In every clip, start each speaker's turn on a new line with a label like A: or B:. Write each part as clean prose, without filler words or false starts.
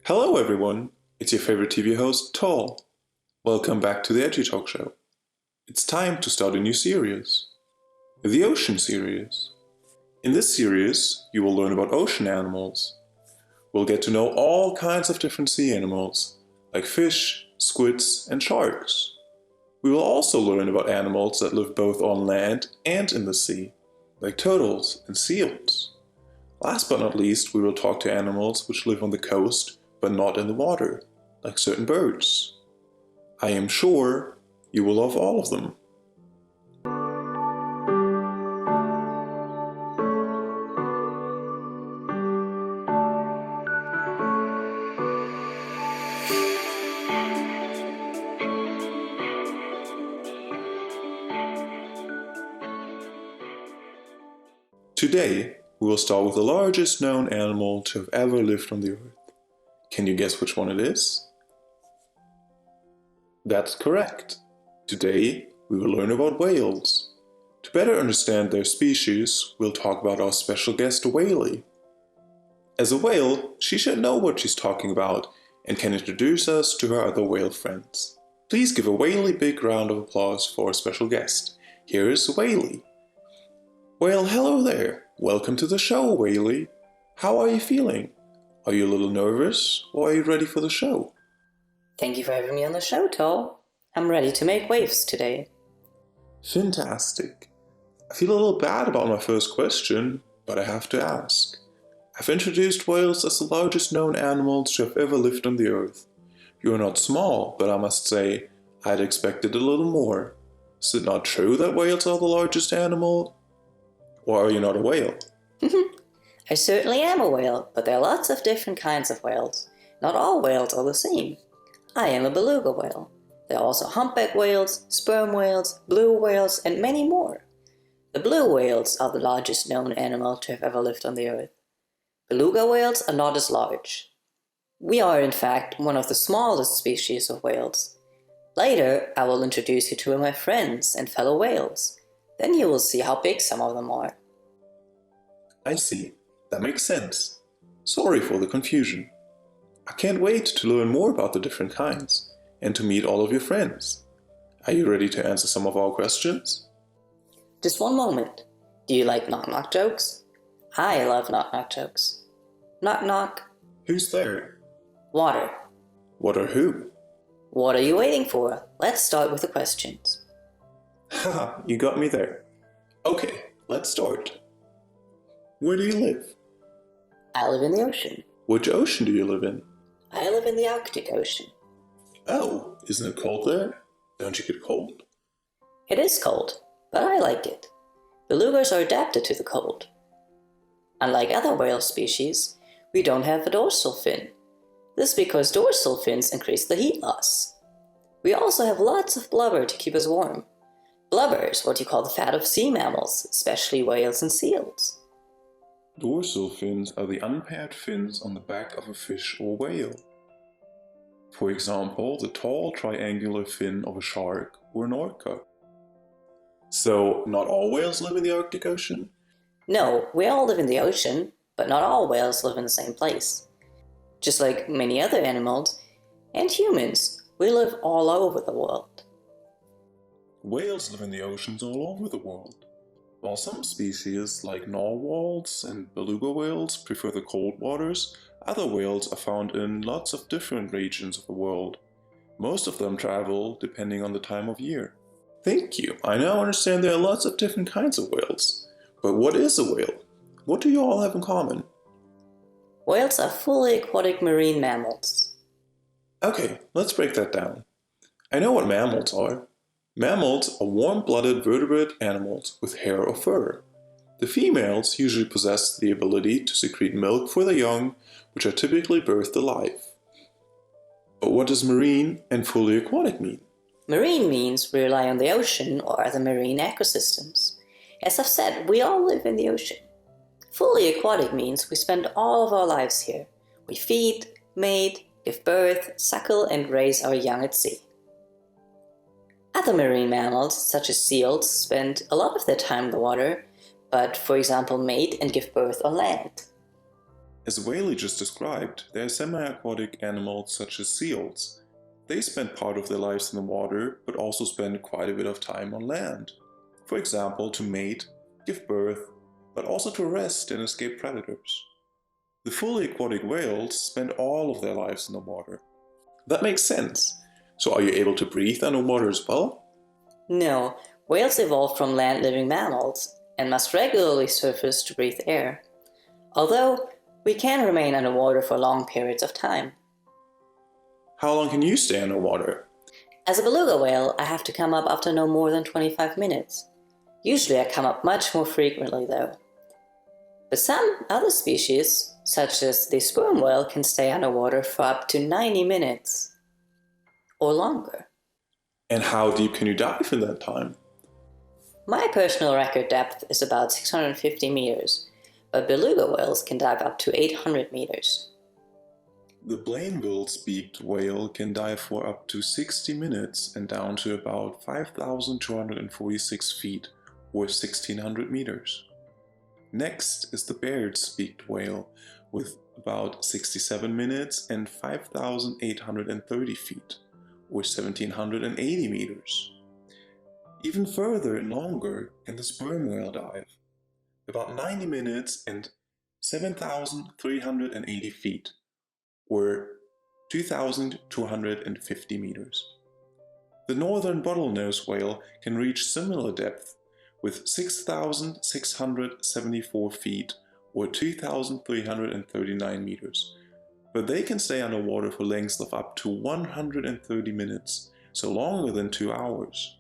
A: Hello everyone, it's your favorite TV host, Tall. Welcome back to the Edu Talk Show. It's time to start a new series, the Ocean series. In this series, you will learn about ocean animals. We'll get to know all kinds of different sea animals, like fish, squids, and sharks. We will also learn about animals that live both on land and in the sea, like turtles and seals. Last but not least, we will talk to animals which live on the coast but not in the water, like certain birds. I am sure you will love all of them. Today, we will start with the largest known animal to have ever lived on the earth. Can you guess which one it is? That's correct. Today, we will learn about whales. To better understand their species, we'll talk about our special guest, Whaley. As a whale, she should know what she's talking about and can introduce us to her other whale friends. Please give a Whaley big round of applause for our special guest. Here is Whaley. Well, hello there. Welcome to the show, Whaley. How are you feeling? Are you a little nervous, or are you ready for the show?
B: Thank you for having me on the show, Tol. I'm ready to make waves today.
A: Fantastic. I feel a little bad about my first question, but I have to ask. I've introduced whales as the largest known animals to have ever lived on the earth. You are not small, but I must say, I'd expected a little more. Is it not true that whales are the largest animal? Or are you not a whale?
B: I certainly am a whale, but there are lots of different kinds of whales. Not all whales are the same. I am a beluga whale. There are also humpback whales, sperm whales, blue whales, and many more. The blue whales are the largest known animal to have ever lived on the earth. Beluga whales are not as large. We are, in fact, one of the smallest species of whales. Later, I will introduce you to my friends and fellow whales. Then you will see how big some of them are.
A: I see. That makes sense. Sorry for the confusion. I can't wait to learn more about the different kinds and to meet all of your friends. Are you ready to answer some of our questions?
B: Just one moment. Do you like knock-knock jokes? I love knock-knock jokes. Knock-knock.
A: Who's there?
B: Water.
A: What or who?
B: What are you waiting for? Let's start with the questions.
A: Haha, you got me there. Okay, let's start. Where do you live?
B: I live in the ocean.
A: Which ocean do you live in?
B: I live in the Arctic Ocean.
A: Oh, isn't it cold there? Don't you get cold?
B: It is cold, but I like it. Belugas are adapted to the cold. Unlike other whale species, we don't have a dorsal fin. This is because dorsal fins increase the heat loss. We also have lots of blubber to keep us warm. Blubber is what you call the fat of sea mammals, especially whales and seals.
A: Dorsal fins are the unpaired fins on the back of a fish or whale. For example, the tall triangular fin of a shark or an orca. So, not all whales live in the Arctic Ocean?
B: No, we all live in the ocean, but not all whales live in the same place. Just like many other animals and humans, we live all over the world.
A: Whales live in the oceans all over the world. While some species, like narwhals and beluga whales, prefer the cold waters, other whales are found in lots of different regions of the world. Most of them travel depending on the time of year. Thank you. I now understand there are lots of different kinds of whales. But what is a whale? What do you all have in common?
B: Whales are fully aquatic marine mammals.
A: Okay, let's break that down. I know what mammals are. Mammals are warm-blooded vertebrate animals with hair or fur. The females usually possess the ability to secrete milk for their young, which are typically birthed alive. But what does marine and fully aquatic mean?
B: Marine means we rely on the ocean or other marine ecosystems. As I've said, we all live in the ocean. Fully aquatic means we spend all of our lives here. We feed, mate, give birth, suckle and raise our young at sea. Other marine mammals, such as seals, spend a lot of their time in the water, but for example mate and give birth on land.
A: As Whaley just described, there are semi-aquatic animals such as seals. They spend part of their lives in the water, but also spend quite a bit of time on land. For example, to mate, give birth, but also to rest and escape predators. The fully aquatic whales spend all of their lives in the water. That makes sense. So are you able to breathe underwater as well?
B: No, whales evolved from land-living mammals and must regularly surface to breathe air. Although, we can remain underwater for long periods of time.
A: How long can you stay underwater?
B: As a beluga whale, I have to come up after no more than 25 minutes. Usually I come up much more frequently though. But some other species, such as the sperm whale, can stay underwater for up to 90 minutes or longer.
A: And how deep can you dive in that time?
B: My personal record depth is about 650 meters, but beluga whales can dive up to 800 meters.
A: The plain-bill-beaked whale can dive for up to 60 minutes and down to about 5,246 feet or 1,600 meters. Next is the beard-beaked whale with about 67 minutes and 5,830 feet or 1,780 meters. Even further and longer can the sperm whale dive, about 90 minutes and 7,380 feet or 2,250 meters. The northern bottlenose whale can reach similar depth with 6,674 feet or 2,339 meters, but they can stay underwater for lengths of up to 130 minutes, so longer than 2 hours.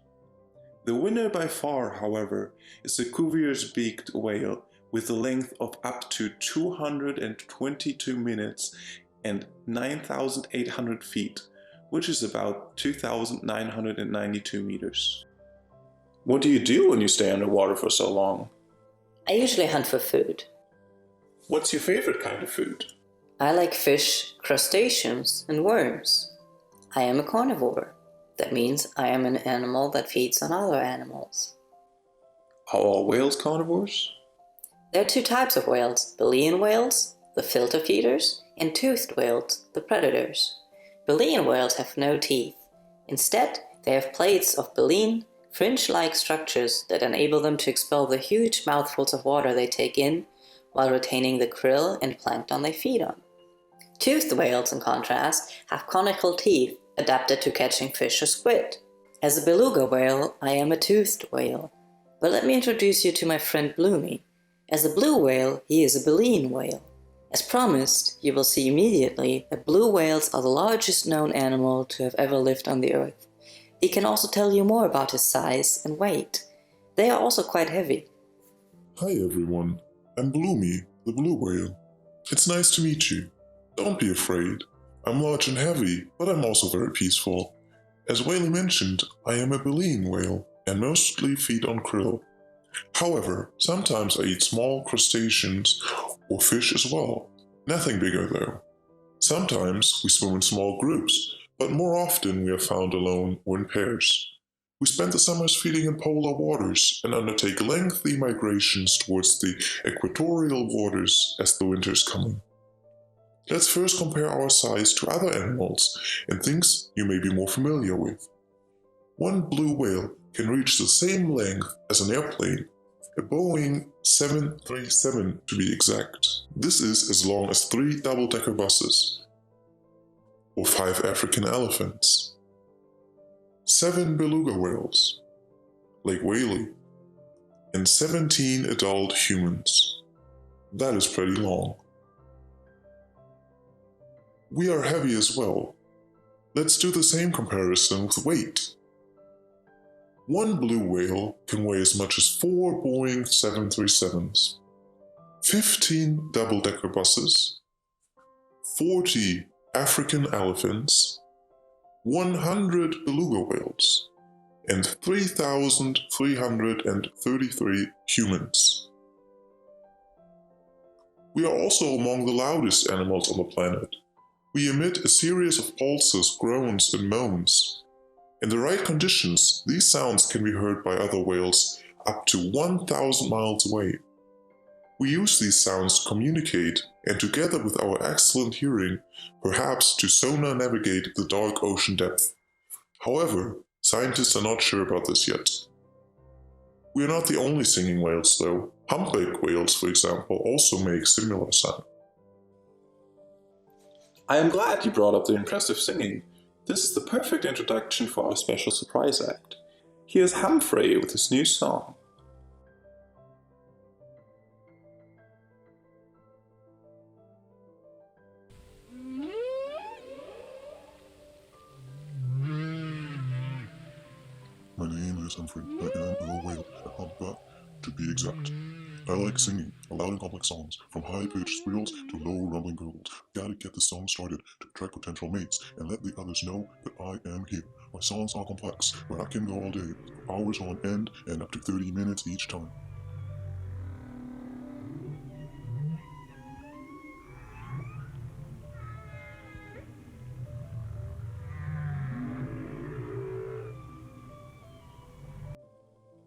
A: The winner by far, however, is the Cuvier's-beaked whale with a length of up to 222 minutes and 9,800 feet, which is about 2,992 meters. What do you do when you stay underwater for so long?
B: I usually hunt for food.
A: What's your favorite kind of food?
B: I like fish, crustaceans, and worms. I am a carnivore. That means I am an animal that feeds on other animals.
A: Are all whales carnivores?
B: There are two types of whales, baleen whales, the filter feeders, and toothed whales, the predators. Baleen whales have no teeth. Instead, they have plates of baleen, fringe-like structures that enable them to expel the huge mouthfuls of water they take in while retaining the krill and plankton they feed on. Toothed whales, in contrast, have conical teeth adapted to catching fish or squid. As a beluga whale, I am a toothed whale. But let me introduce you to my friend Blumi. As a blue whale, he is a baleen whale. As promised, you will see immediately that blue whales are the largest known animal to have ever lived on the earth. He can also tell you more about his size and weight. They are also quite heavy.
C: Hi everyone, I'm Blumi, the blue whale. It's nice to meet you. Don't be afraid. I'm large and heavy, but I'm also very peaceful. As Whaley mentioned, I am a baleen whale and mostly feed on krill. However, sometimes I eat small crustaceans or fish as well. Nothing bigger though. Sometimes we swim in small groups, but more often we are found alone or in pairs. We spend the summers feeding in polar waters and undertake lengthy migrations towards the equatorial waters as the winter is coming. Let's first compare our size to other animals and things you may be more familiar with. One blue whale can reach the same length as an airplane, a Boeing 737 to be exact. This is as long as 3 double-decker buses, or 5 African elephants, 7 beluga whales, like Whaley, and 17 adult humans. That is pretty long. We are heavy as well. Let's do the same comparison with weight. One blue whale can weigh as much as 4 Boeing 737s, 15 double-decker buses, 40 African elephants, 100 beluga whales, and 3,333 humans. We are also among the loudest animals on the planet. We emit a series of pulses, groans, and moans. In the right conditions, these sounds can be heard by other whales up to 1,000 miles away. We use these sounds to communicate and together with our excellent hearing, perhaps to sonar navigate the dark ocean depth. However, scientists are not sure about this yet. We are not the only singing whales though. Humpback whales, for example, also make similar sound.
A: I am glad you brought up the impressive singing. This is the perfect introduction for our special surprise act. Here's Humphrey with his new song.
C: My name is Humphrey. I am a whale, a humpback, to be exact. I like singing loud and complex songs, from high-pitched squeals to low rumbling gurgles. Gotta get the song started to attract potential mates and let the others know that I am here. My songs are complex, but I can go all day, hours on end, and up to 30 minutes each time.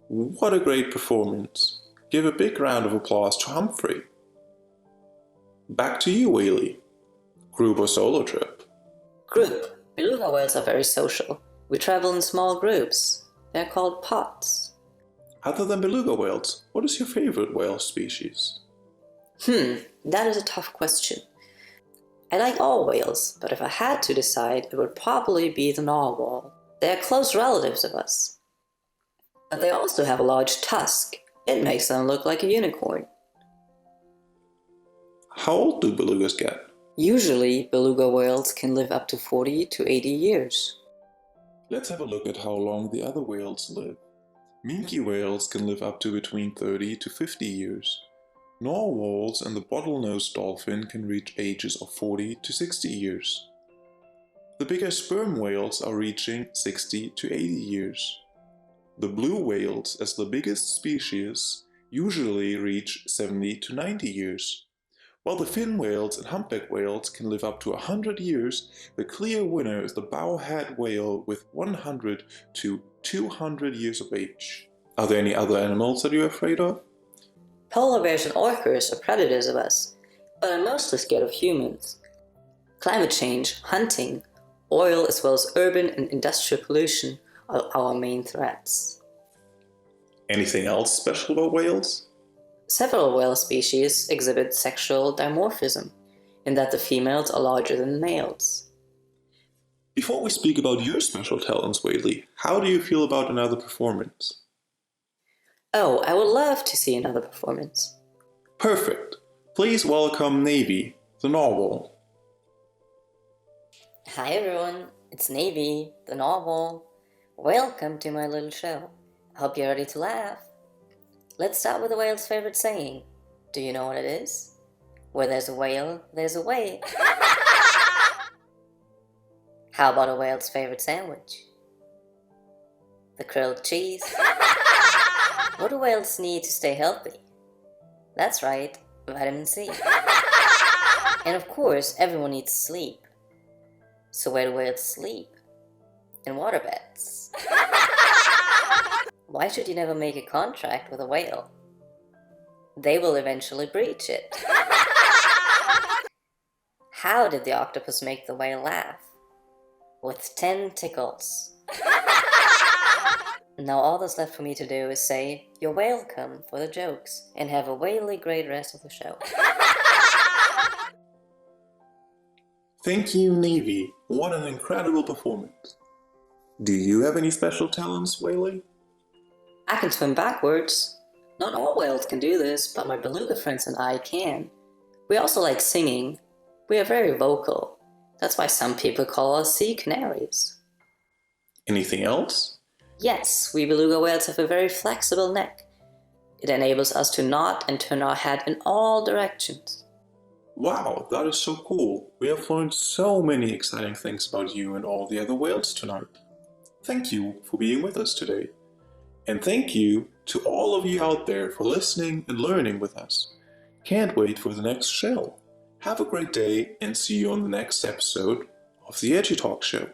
A: What a great performance! Give a big round of applause to Humphrey. Back to you, Whaley. Group or solo trip?
B: Group. Beluga whales are very social. We travel in small groups. They're called pods.
A: Other than beluga whales, what is your favorite whale species?
B: That is a tough question. I like all whales, but if I had to decide, it would probably be the narwhal. They are close relatives of us. But they also have a large tusk. It makes them look like a unicorn.
A: How old do belugas get?
B: Usually, beluga whales can live up to 40 to 80 years.
A: Let's have a look at how long the other whales live. Minke whales can live up to between 30 to 50 years. Narwhals and the bottlenose dolphin can reach ages of 40 to 60 years. The bigger sperm whales are reaching 60 to 80 years. The blue whales, as the biggest species, usually reach 70 to 90 years. While the fin whales and humpback whales can live up to 100 years, the clear winner is the bowhead whale with 100 to 200 years of age. Are there any other animals that you're afraid of?
B: Polar bears and orcas are predators of us, but I'm mostly scared of humans. Climate change, hunting, oil as well as urban and industrial pollution are our main threats.
A: Anything else special about whales?
B: Several whale species exhibit sexual dimorphism, in that the females are larger than the males.
A: Before we speak about your special talents, Whaley, how do you feel about another performance?
B: Oh, I would love to see another performance.
A: Perfect. Please welcome Navy, the narwhal.
B: Hi everyone, it's Navy, the narwhal. Welcome to my little show. I hope you're ready to laugh. Let's start with the whale's favorite saying. Do you know what it is? Where there's a whale, there's a way. How about a whale's favorite sandwich? The grilled cheese. What do whales need to stay healthy? That's right, vitamin C. And of course, everyone needs sleep. So where do whales sleep? In waterbeds. Why should you never make a contract with a whale? They will eventually breach it. How did the octopus make the whale laugh? With 10 tickles. Now all that's left for me to do is say, you're welcome for the jokes, and have a whaley great rest of the show.
A: Thank you, Navy. What an incredible performance. Do you have any special talents, Whaley?
B: I can swim backwards. Not all whales can do this, but my beluga friends and I can. We also like singing. We are very vocal. That's why some people call us sea canaries.
A: Anything else?
B: Yes, we beluga whales have a very flexible neck. It enables us to nod and turn our head in all directions.
A: Wow, that is so cool. We have learned so many exciting things about you and all the other whales tonight. Thank you for being with us today. And thank you to all of you out there for listening and learning with us. Can't wait for the next show. Have a great day and see you on the next episode of the Edu Talk Show.